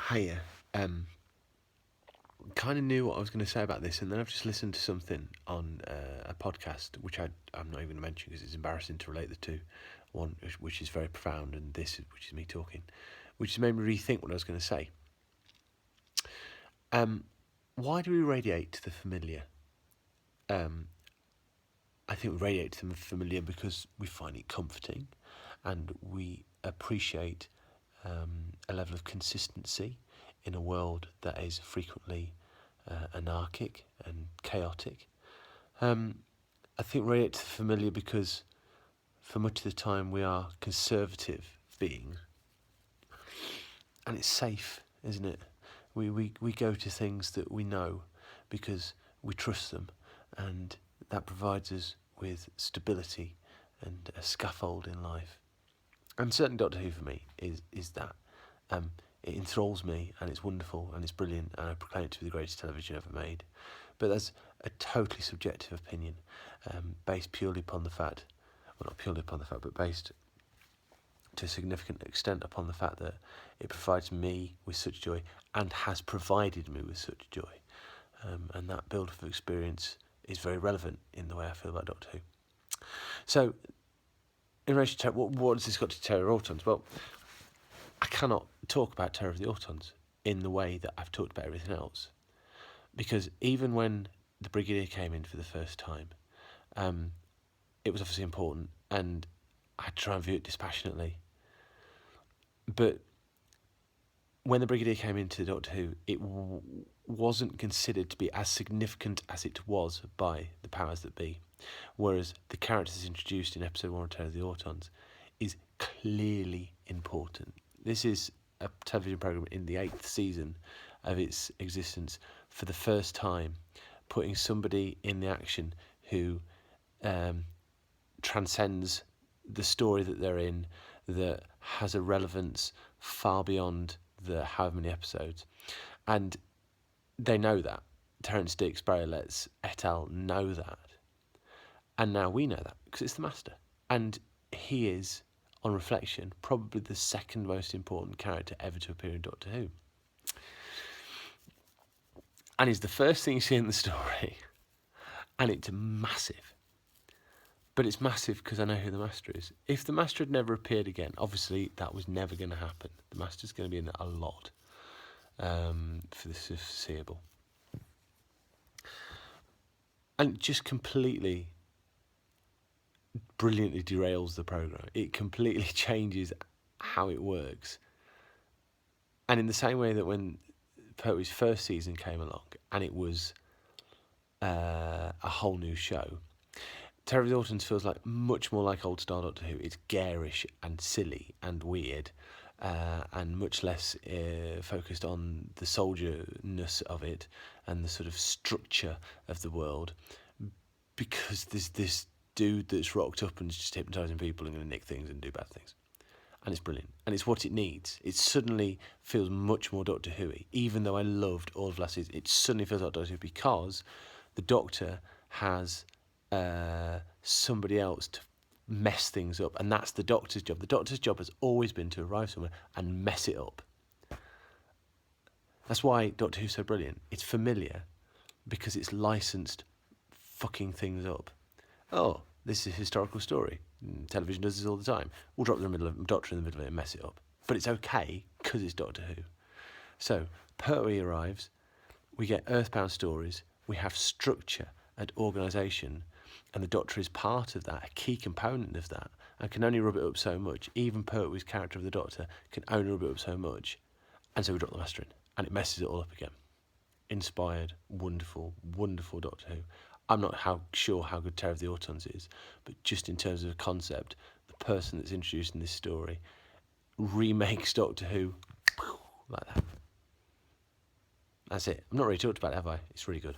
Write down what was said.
Hiya. Kind of knew what I was going to say about this, and then I've just listened to something on a podcast, which I'm not even going to mention because it's embarrassing to relate the two. One which is very profound, and this which is me talking, which has made me rethink what I was going to say. Why do we radiate to the familiar? I think we radiate to the familiar because we find it comforting, and we appreciate a level of consistency in a world that is frequently anarchic and chaotic. I think radiate to the familiar because for much of the time we are conservative beings, and it's safe, isn't it? We go to things that we know because we trust them, and that provides us with stability and a scaffold in life. And certainly Doctor Who for me is that. It enthralls me, and it's wonderful, and it's brilliant, and I proclaim it to be the greatest television ever made. But that's a totally subjective opinion, based purely upon the fact, well, not purely upon the fact, but based to a significant extent upon the fact that it provides me with such joy, and has provided me with such joy. And that build-up of experience is very relevant in the way I feel about Doctor Who. So, in relation to what has this got to Terror of the Autons? Well, I cannot talk about Terror of the Autons in the way that I've talked about everything else, because even when the Brigadier came in for the first time, it was obviously important, and I had to try and view it dispassionately. But when the Brigadier came into Doctor Who, it wasn't considered to be as significant as it was by the powers that be, whereas the characters introduced in Episode 1 of Terror of the Autons is clearly important. This is a television programme in the 8th season of its existence, for the first time putting somebody in the action who transcends the story that they're in, that has a relevance far beyond the however many episodes. And they know that. Terence Dicks, Barry Letts, et al. Know that. And now we know that, because it's the Master. And he is, on reflection, probably the second most important character ever to appear in Doctor Who. And he's the first thing you see in the story. And it's massive. But it's massive because I know who the Master is. If the Master had never appeared again, obviously that was never going to happen. The Master's going to be in a lot for the foreseeable. And it just completely, brilliantly derails the programme. It completely changes how it works. And in the same way that when Pertwee's first season came along and it was a whole new show, Terror of the Autons feels like much more like old style Doctor Who. It's garish and silly and weird, and much less focused on the soldierness of it and the sort of structure of the world, because there's this dude that's rocked up and is just hypnotising people and going to nick things and do bad things. And it's brilliant. And it's what it needs. It suddenly feels much more Doctor Who-y. Even though I loved all of last season, it suddenly feels like Doctor Who because the Doctor has somebody else to mess things up. And that's the Doctor's job. The Doctor's job has always been to arrive somewhere and mess it up. That's why Doctor Who's so brilliant. It's familiar because it's licensed fucking things up. Oh, this is a historical story. Television does this all the time. We'll drop the Doctor in the middle of it and mess it up. But it's okay because it's Doctor Who. So, Pertwee arrives, we get earthbound stories, we have structure and organisation, and the Doctor is part of that, a key component of that, and can only rub it up so much. Even Pertwee's character of the Doctor can only rub it up so much. And so we drop the Master in, and it messes it all up again. Inspired, wonderful, wonderful Doctor Who. I'm not sure how good Terror of the Autons is, but just in terms of concept, the person that's introduced in this story remakes Doctor Who like that. That's it. I've not really talked about it, have I? It's really good.